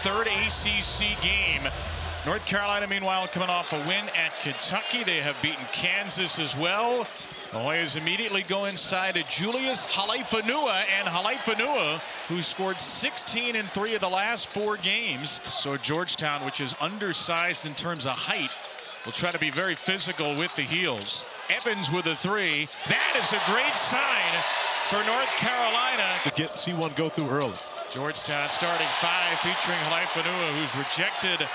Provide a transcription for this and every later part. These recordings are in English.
Third ACC game. North Carolina, meanwhile, coming off a win at Kentucky. They have beaten Kansas as well. The Hoyas immediately go inside to Julius Halaifanua, and Halaifanua, who scored 16 in 3 of the last 4 games. So Georgetown, which is undersized in terms of height, will try to be very physical with the heels. Evans with a 3. That is a great sign for North Carolina. To see one go through early. Georgetown starting 5 featuring Halaifanua, who's rejected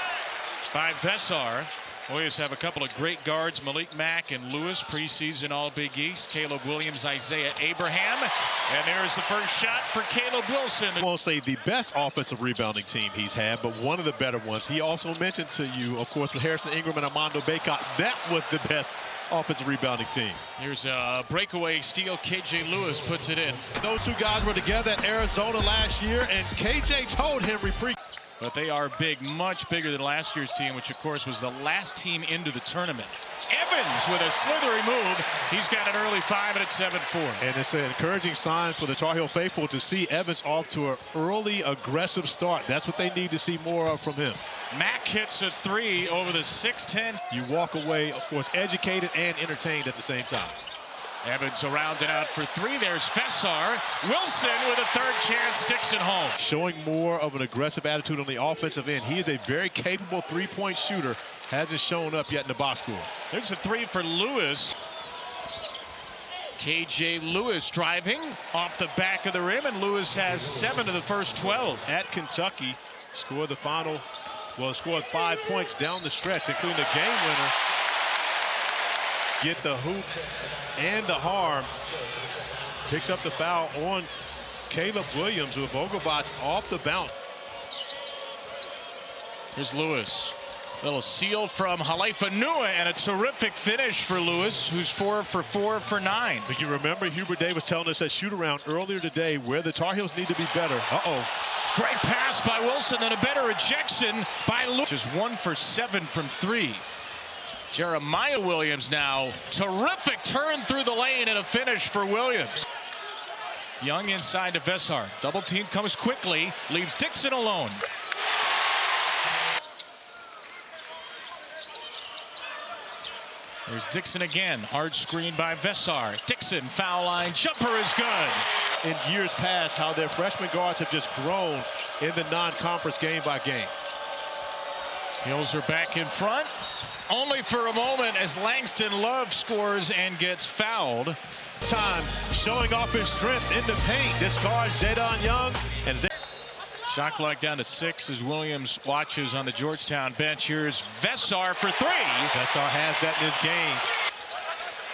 by Vesar. Hoyas have a couple of great guards, Malik Mack and Lewis, preseason All-Big East. Caleb Williams, Isaiah Abraham. And there's the first shot for Caleb Wilson. I won't say the best offensive rebounding team he's had, but one of the better ones. He also mentioned to you, of course, with Harrison Ingram and Armando Bacot, that was the best offensive rebounding team. Here's a breakaway steal. KJ Lewis puts it in. Those two guys were together at Arizona last year, and KJ told Henry but they are big, much bigger than last year's team, which of course was the last team into the tournament. Evans with a slithery move. He's got an early 5 and it's 7-4. And it's an encouraging sign for the Tar Heel faithful to see Evans off to an early aggressive start. That's what they need to see more of from him. Mack hits a 3 over the 6'10". You walk away, of course, educated and entertained at the same time. Evans around and out for 3. There's Vesar. Wilson with a third chance, sticks it home. Showing more of an aggressive attitude on the offensive end. He is a very capable three-point shooter. Hasn't shown up yet in the box score. There's a 3 for Lewis. KJ Lewis driving off the back of the rim, and Lewis has 7 of the first 12. At Kentucky, scored 5 points down the stretch, including the game winner. Get the hoop and the harm. Picks up the foul on Caleb Williams with Vogelbach off the bounce. Here's Lewis. Little seal from Halaifanua and a terrific finish for Lewis, who's 4 for 4 for 9. But you remember Hubert Davis telling us that shoot-around earlier today where the Tar Heels need to be better. Great pass by Wilson, then a better ejection by Lewis. Just 1 for 7 from 3. Jeremiah Williams now. Terrific turn through the lane and a finish for Williams. Young inside to Vesar. Double team comes quickly. Leaves Dixon alone. There's Dixon again. Hard screen by Vesar. Dixon, foul line. Jumper is good. In years past, how their freshman guards have just grown in the non-conference game by game. Heels are back in front. Only for a moment as Langston Love scores and gets fouled. Time showing off his strength in the paint. Discards Jadon Young. And shot clock down to 6 as Williams watches on the Georgetown bench. Here's Vesar for 3. Vesar has that in his game.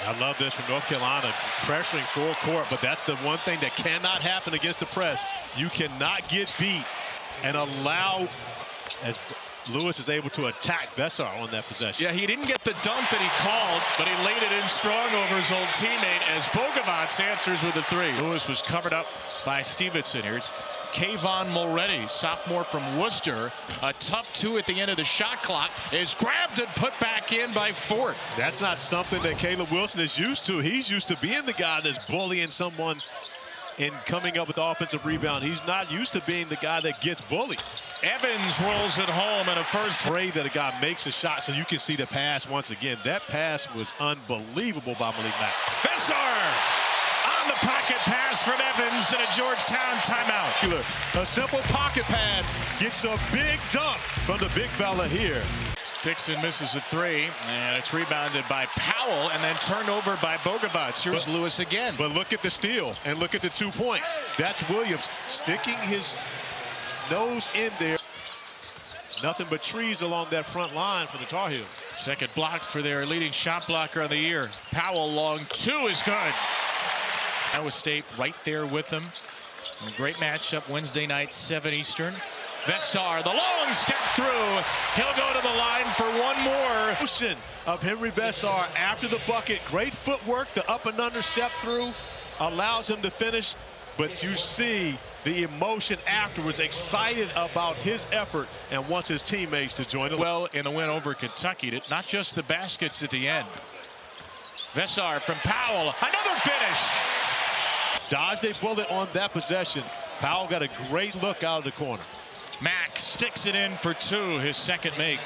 I love this from North Carolina, pressuring full court, but that's the one thing that cannot happen against the press. You cannot get beat and allow, as Lewis is able to attack Vesar on that possession. Yeah, he didn't get the dunk that he called, but he laid it in strong over his old teammate as Vogelbach answers with a 3. Lewis was covered up by Stevenson. Here's Kayvon Mulready, sophomore from Worcester. A tough 2 at the end of the shot clock is grabbed and put back in by Fort. That's not something that Caleb Wilson is used to. He's used to being the guy that's bullying someone and coming up with the offensive rebound. He's not used to being the guy that gets bullied. Evans rolls it home and a first. Pray that a guy makes a shot so you can see the pass once again. That pass was unbelievable by Malik Mack. Vesar on the pocket pass from Evans and a Georgetown timeout. A simple pocket pass gets a big dunk from the big fella here. Dixon misses a 3, and it's rebounded by Powell and then turned over by Vogelbach. Here's Lewis again. But look at the steal and look at the 2 points. That's Williams sticking his nose in there. Nothing but trees along that front line for the Tar Heels. Second block for their leading shot blocker of the year. Powell long 2 is good. Iowa State right there with them. A great matchup Wednesday night, 7 Eastern. Vesar, the long step through. He'll go to the line for one more. Motion of Henry Vesar after the bucket. Great footwork. The up and under step through allows him to finish. But you see the emotion afterwards, excited about his effort and wants his teammates to join him. Well, in the win over Kentucky, not just the baskets at the end. Vesar from Powell, another finish. Dodged a bullet on that possession. Powell got a great look out of the corner. Mack sticks it in for 2, his second make.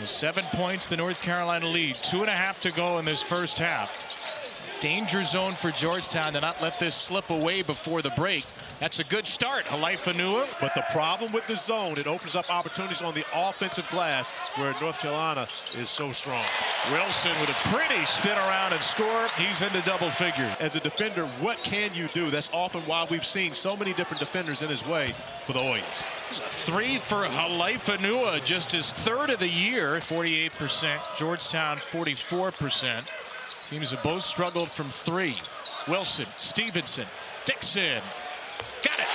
With 7 points, the North Carolina lead. 2.5 to go in this first half. Danger zone for Georgetown to not let this slip away before the break. That's a good start, Halifanua. But the problem with the zone, it opens up opportunities on the offensive glass where North Carolina is so strong. Wilson with a pretty spin around and score. He's into double figures. As a defender, what can you do? That's often why we've seen so many different defenders in his way for the Hoyas. It's a 3 for Halifanua, just his 3rd of the year. 48%, Georgetown 44%. Teams have both struggled from 3. Wilson, Stevenson, Dixon. Got it.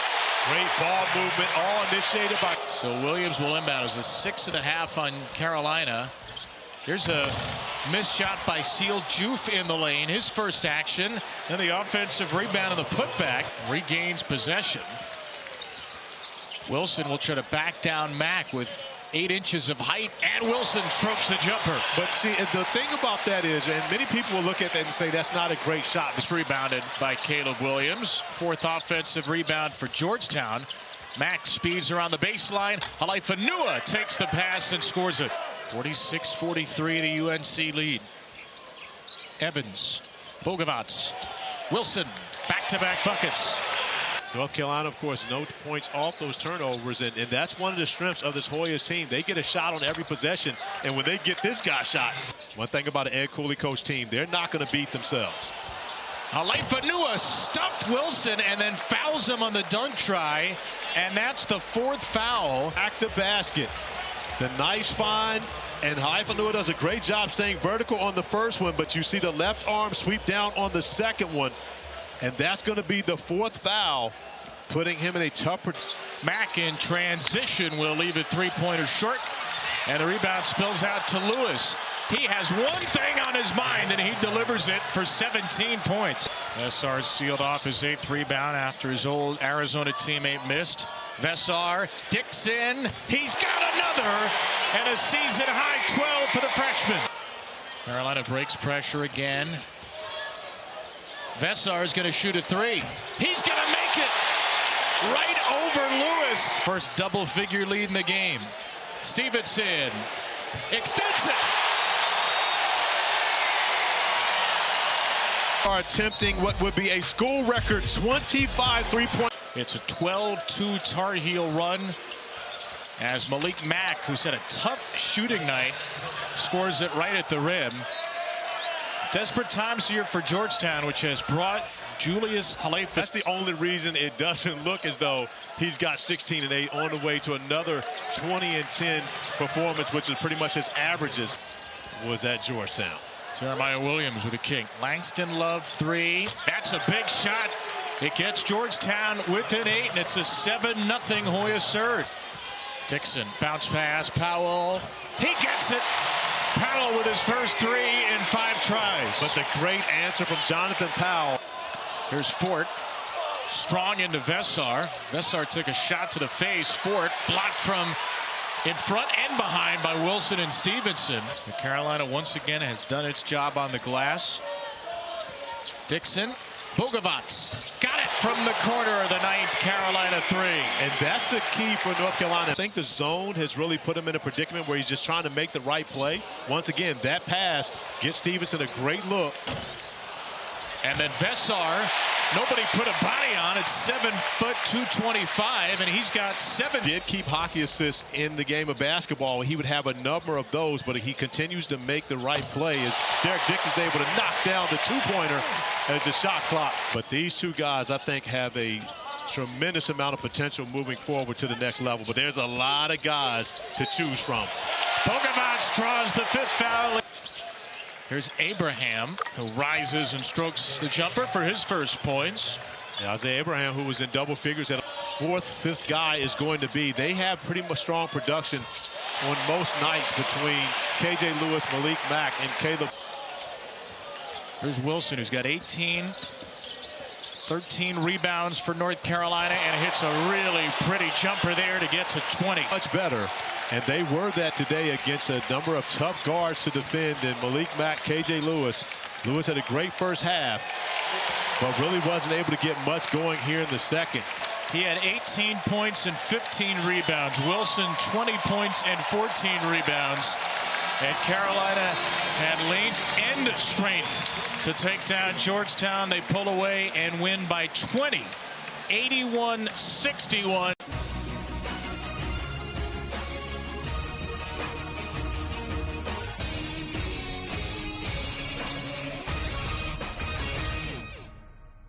Great ball movement, all initiated by. So Williams will inbound. It was a 6.5 on Carolina. Here's a missed shot by Seal Juf in the lane. His first action. Then the offensive rebound and the putback. Regains possession. Wilson will try to back down Mack with 8 inches of height, and Wilson strokes the jumper. But see, the thing about that is, and many people will look at that and say that's not a great shot. It's rebounded by Caleb Williams. 4th offensive rebound for Georgetown. Mack speeds around the baseline. Halifanua takes the pass and scores it. 46-43, the UNC lead. Evans, Bogavats, Wilson, back-to-back buckets. North Carolina, of course, no points off those turnovers, and that's one of the strengths of this Hoyas team. They get a shot on every possession, and when they get this guy shots, one thing about an Ed Cooley coach team, they're not going to beat themselves. Halifanua stuffed Wilson and then fouls him on the dunk try, and that's the 4th foul. Back the basket. The nice find, and Halifanua does a great job staying vertical on the first one, but you see the left arm sweep down on the second one. And that's going to be the 4th foul, putting him in a tougher. Mack in transition will leave it 3-pointer short. And the rebound spills out to Lewis. He has one thing on his mind, and he delivers it for 17 points. Vesar sealed off his 8th rebound after his old Arizona teammate missed. Vesar, Dixon, he's got another, and a season-high 12 for the freshman. Carolina breaks pressure again. Vesar is going to shoot a 3. He's going to make it right over Lewis. First double-figure lead in the game. Stevenson extends it. Are attempting what would be a school record 25 3-point. It's a 12-2 Tar Heel run as Malik Mack, who's had a tough shooting night, scores it right at the rim. Desperate times here for Georgetown, which has brought Julius Halifanua. That's the only reason it doesn't look as though he's got 16 and 8 on the way to another 20 and 10 performance, which is pretty much his averages was at Georgetown. Jeremiah Williams with a kick. Langston Love 3. That's a big shot. It gets Georgetown within 8, and it's a 7-0 Hoyas third. Dixon, bounce pass, Powell. He gets it. Powell with his first 3 in 5 tries. But the great answer from Jonathan Powell. Here's Fort. Strong into Vesar. Vesar took a shot to the face. Fort blocked from in front and behind by Wilson and Stevenson. The Carolina once again has done its job on the glass. Dixon. Bogavats got it from the corner of the 9th, Carolina 3. And that's the key for North Carolina. I think the zone has really put him in a predicament where he's just trying to make the right play. Once again, that pass gets Stevenson a great look. And then Vesar, nobody put a body on. It's 7 foot 225, and he's got 7. Did keep hockey assists in the game of basketball. He would have a number of those, but he continues to make the right play as Derek Dixon's able to knock down the 2-pointer as the shot clock. But these two guys, I think, have a tremendous amount of potential moving forward to the next level. But there's a lot of guys to choose from. Bogavats draws the 5th foul. Here's Abraham, who rises and strokes the jumper for his first points. Yeah, Isaiah Abraham, who was in double figures, and 4th, 5th guy is going to be. They have pretty much strong production on most nights between KJ Lewis, Malik Mack, and Caleb. Here's Wilson, who's got 18, 13 rebounds for North Carolina, and hits a really pretty jumper there to get to 20. Much better. And they were that today against a number of tough guards to defend in Malik Mack, KJ Lewis. Lewis had a great first half, but really wasn't able to get much going here in the second. He had 18 points and 15 rebounds. Wilson 20 points and 14 rebounds. And Carolina had length and strength to take down Georgetown. They pull away and win by 20, 81-61.